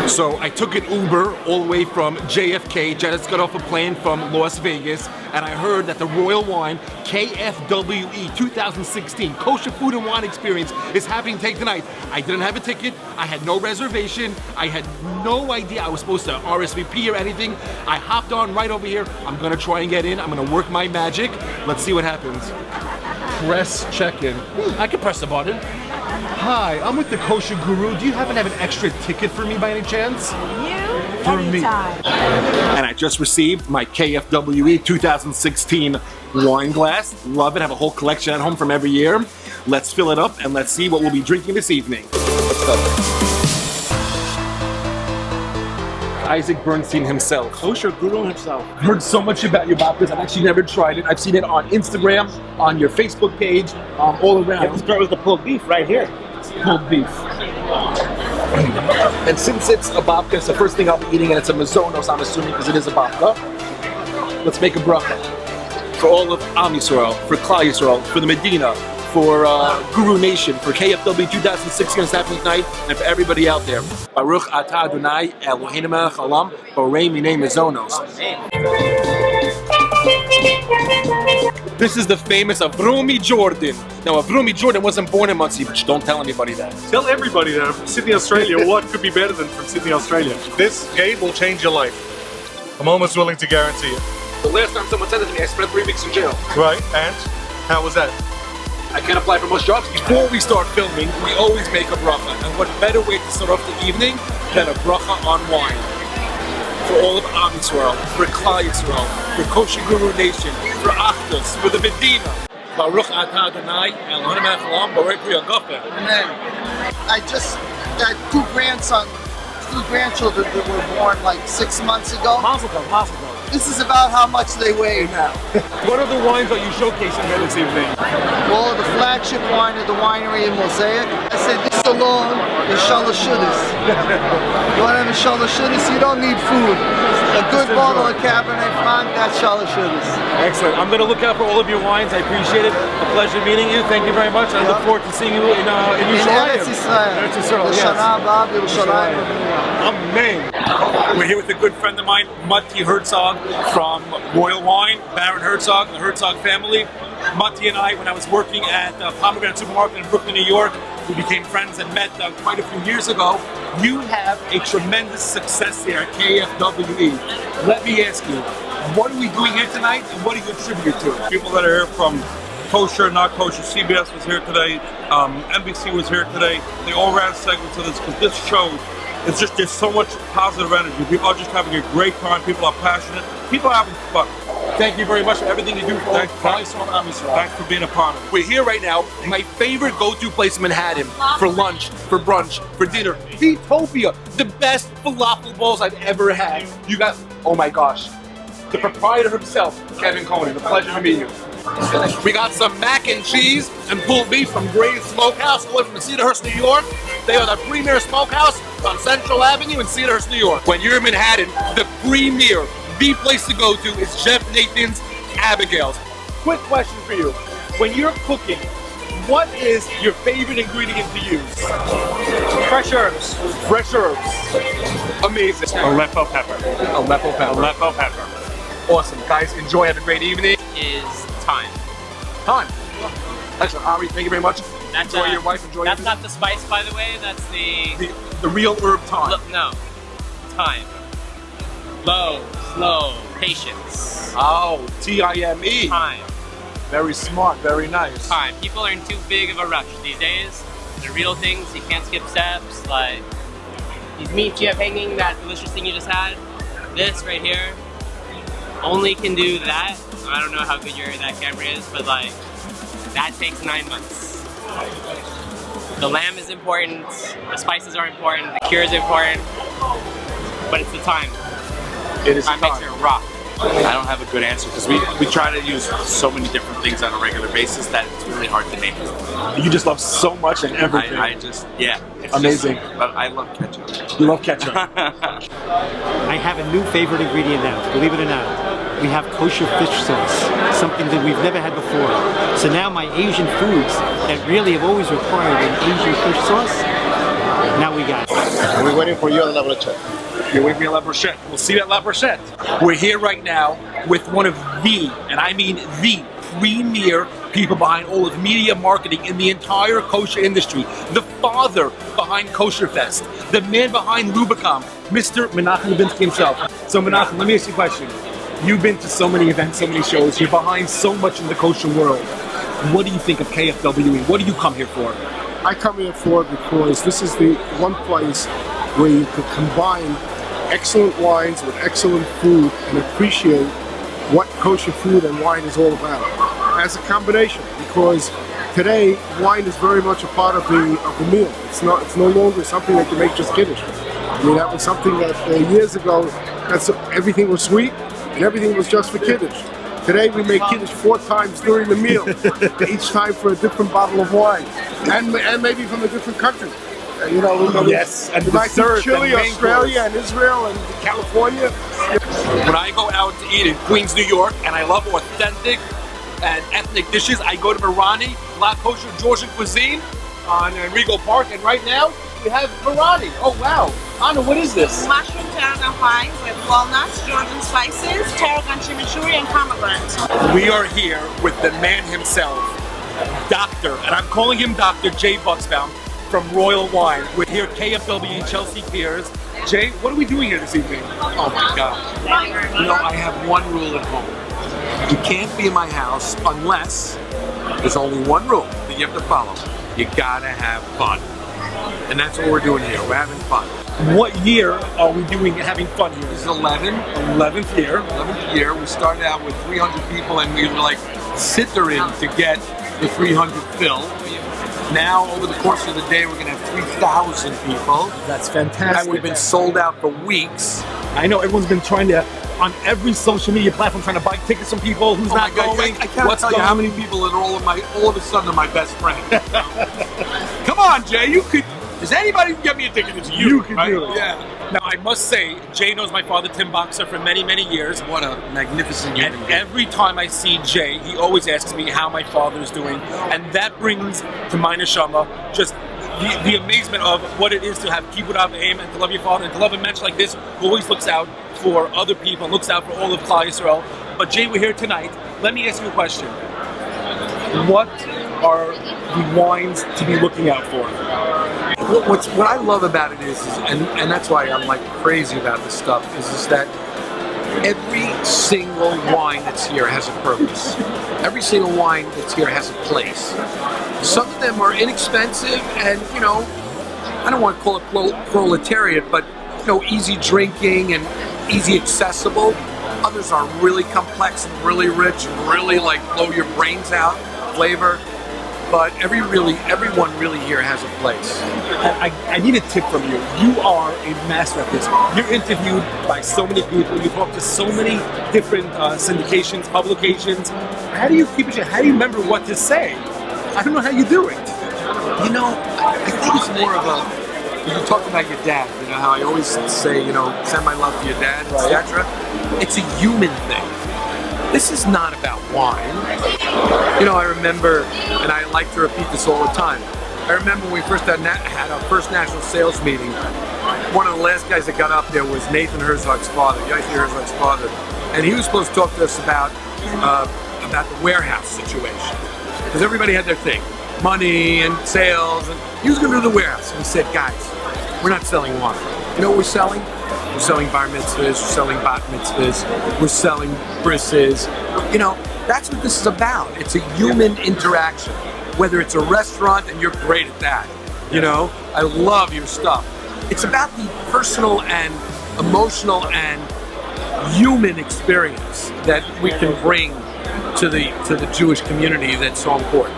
So I took an Uber all the way from JFK, just got off a plane from Las Vegas, and I heard that the Royal Wine KFWE 2016 Kosher Food and Wine Experience is happening tonight. I didn't have a ticket, I had no reservation, I had no idea I was supposed to RSVP or anything. I hopped on right over here. I'm gonna try and get in, I'm gonna work my magic. Let's see what happens. Press check-in. I can press the button. Hi, I'm with the Kosher Guru. Do you happen to have an extra ticket for me by any chance? For anytime. Me. And I just received my KFWE 2016 wine glass. Love it. Have a whole collection at home from every year. Let's fill it up and let's see what we'll be drinking this evening. Let's go. Isaac Bernstein himself. Kosher Guru himself. I've heard so much about your babkas. I've actually never tried it. I've seen it on Instagram, on your Facebook page, all around. Yeah, let's start with the pulled beef right here. Pulled beef. And since it's a babka, it's the first thing I'll be eating, and it's a mazonos, I'm assuming, because it is a babka. Let's make a bracha. For all of Am Yisrael, for Klal Yisrael, for the Medina, for Guru Nation, for KFW 2016 that's happening tonight, and for everybody out there. Baruch atah Adonai Eloheinu melech haolam, borei minei mazonos. This is the famous Avrumi Jordan. Now, Avrumi Jordan wasn't born in Monsey, but don't tell anybody that. Tell everybody that from Sydney, Australia, what could be better than from Sydney, Australia? This game will change your life. I'm almost willing to guarantee it. The last time someone said it to me, I spent 3 weeks in jail. Right, and how was that? I can't apply for most jobs. Before we start filming, we always make a bracha. And what better way to start off the evening than a bracha on wine? For all of Am Yisrael, for Klal Yisrael, for Kosher Guru Nation, for Achdus, for the Medina. Baruch atah Adonai Eloheinu melech haolam, borei pri hagafen. Amen. I just got two grandchildren that were born like 6 months ago. Mazel tov, mazel tov. This is about how much they weigh now. What are the wines that you showcasing here this evening? Well, the flagship wine of the winery in Mosaic. I said this alone is Shalashudis. You want to have a Shalashudis? You don't need food. A good bottle of Cabernet Franc, that's Shalashudis. Excellent. I'm going to look out for all of your wines. I appreciate it. A pleasure meeting you. Thank you very much. I look forward to seeing you in Yerushalayim. Eretz Yisrael. Eretz Yisrael, yes. Shana Abba, Yerushalayim. Amen. We're here with a good friend of mine, Matti Herzog from Royal Wine, Baron Herzog, the Herzog family. Matti and I, when I was working at Pomegranate Supermarket in Brooklyn, New York, we became friends and met quite a few years ago. You have a tremendous success here at KFWE. Let me ask you, what are we doing here tonight and what do you attribute to it? People that are here from Kosher, not Kosher, CBS was here today, NBC was here today. They all ran segments of this because this show, it's just, there's so much positive energy. People are just having a great time. People are passionate. People are having fun. Thank you very much for everything you do for Am Yisrael. Thanks for being a part of it. We're here right now. My favorite go-to place in Manhattan for lunch, for brunch, for dinner. Beatopia, the best falafel bowls I've ever had. You got, oh my gosh, the proprietor himself, Kevin Conan. A pleasure to meet you. We got some mac and cheese and pulled beef from Gray's Smokehouse, all the way from Cedarhurst, New York. They are the premier smokehouse on Central Avenue in Cedarhurst, New York. When you're in Manhattan, the premier, the place to go to is Chef Nathan's Abigail's. Quick question for you. When you're cooking, what is your favorite ingredient to use? Fresh herbs. Fresh herbs. Amazing. Aleppo pepper. Aleppo pepper. Aleppo pepper. Awesome. Guys, enjoy. Have a great evening. Is time. Time. Excellent. Ari, thank you very much. That's enjoy your wife. Enjoy That's everything. not the spice, by the way. That's The real herb thyme. Look, no. Time. Low, slow, patience. Oh, T-I-M-E. Time. Very smart, very nice. Time. People are in too big of a rush these days. The real things, you can't skip steps. Like these meats you have hanging, that delicious thing you just had. This right here only can do that. I don't know how good that camera is, but like that takes 9 months. The lamb is important, the spices are important, the cure is important, but it's the time. It is time makes it rock. I don't have a good answer because we try to use so many different things on a regular basis that it's really hard to name. You just love so much and everything. It's amazing. But I love ketchup. You love ketchup. I have a new favorite ingredient now, believe it or not. We have kosher fish sauce, something that we've never had before. So now my Asian foods that really have always required an Asian fish sauce, Now we got it. We're waiting for you at La Brochette. You're with me at La Brochette. We'll see you at La Brochette. We're here right now with one of the, and I mean the, premier people behind all of media marketing in the entire kosher industry. The father behind Kosher Fest. The man behind Rubicon. Mr. Menachem Levinsky himself. So Menachem, let me ask you a question. You've been to so many events, so many shows. You're behind so much in the kosher world. What do you think of KFWE? What do you come here for? I come here for it because this is the one place where you could combine excellent wines with excellent food and appreciate what kosher food and wine is all about as a combination. Because today wine is very much a part of the meal. It's no longer something that you make just kiddush. I mean, that was something that years ago, everything was sweet and everything was just for kiddush. Today we make kiddush 4 times during the meal, each time for a different bottle of wine, and maybe from a different country. Yes, and you might see dessert Chile, and Australia, and Israel, and California. When I go out to eat in Queens, New York, and I love authentic and ethnic dishes, I go to Marani, La Kosher Georgian Cuisine on Regal Park, and right now we have Marani. Oh wow, Anna, what is this? Mushroom tarragon pie with walnuts, Georgian spices, tarragon chimichurri, and pomegranate. We are here with the man himself, Dr. and I'm calling him Dr. Jay Bucksbaum from Royal Wine. We're here at KFWE Chelsea Piers. Jay, what are we doing here this evening? Oh my God. You know, I have one rule at home. You can't be in my house unless there's only one rule that you have to follow. You gotta have fun. And that's what we're doing here. We're having fun. What year are we having fun here? This is 11th year. 11th year. We started out with 300 people and we were like sittering to get the 300 fill. Now, over the course of the day, we're going to have 3,000 people. That's fantastic. And we've been sold out for weeks. I know everyone's been trying to, on every social media platform, trying to buy tickets from people who's not going. I can't tell you how many people that are all of a sudden are my best friend. Come on, Jay, you could. Does anybody get me a ticket? It's you. You can right? do it. Yeah. Now, I must say, Jay knows my father, Tim Boxer, for many, many years. What a magnificent human being. Every time I see Jay, he always asks me how my father is doing. And that brings to my neshama just the amazement of what it is to have kibbud av v'em and to love your father and to love a mensch like this who always looks out for other people and looks out for all of Klal Yisrael. But Jay, we're here tonight. Let me ask you a question. What are the wines to be looking out for? What I love about it is and that's why I'm like crazy about this stuff, is that every single wine that's here has a purpose. Every single wine that's here has a place. Some of them are inexpensive and, you know, I don't want to call it proletariat, but, you know, easy drinking and easy accessible. Others are really complex and really rich and really like blow your brains out flavor. But everyone really here has a place. I need a tip from you. You are a master at this. You're interviewed by so many people. You talk to so many different syndications, publications. How do you keep it? How do you remember what to say? I don't know how you do it. You know, I think it's more of a. You talk about your dad. You know how I always say, you know, send my love to your dad, etc. It's a human thing. This is not about wine. You know, I remember, and I like to repeat this all the time, I remember when we first had our first national sales meeting, one of the last guys that got up there was Nathan Herzog's father, Yaakov Herzog's father, and he was supposed to talk to us about the warehouse situation. Because everybody had their thing, money and sales, and he was going to do the warehouse. And he said, guys, we're not selling wine. You know what we're selling? We're selling bar mitzvahs, we're selling bat mitzvahs, we're selling brises. You know, that's what this is about. It's a human interaction. Whether it's a restaurant, and you're great at that. You know, I love your stuff. It's about the personal and emotional and human experience that we can bring to the Jewish community that's so important.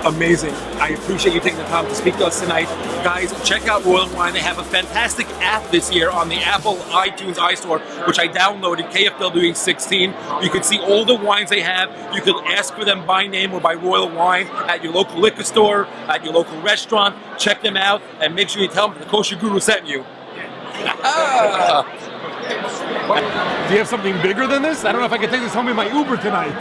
Amazing. I appreciate you taking the time to speak to us tonight. Guys, check out Royal Wine. They have a fantastic app this year on the Apple iTunes iStore, which I downloaded, KFWE 16. You can see all the wines they have. You can ask for them by name or by Royal Wine at your local liquor store, at your local restaurant. Check them out and make sure you tell them the Kosher Guru sent you. Do you have something bigger than this? I don't know if I can take this home in my Uber tonight.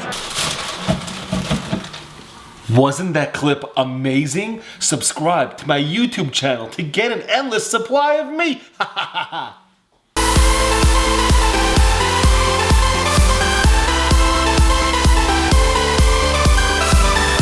Wasn't that clip amazing? Subscribe to my YouTube channel to get an endless supply of me.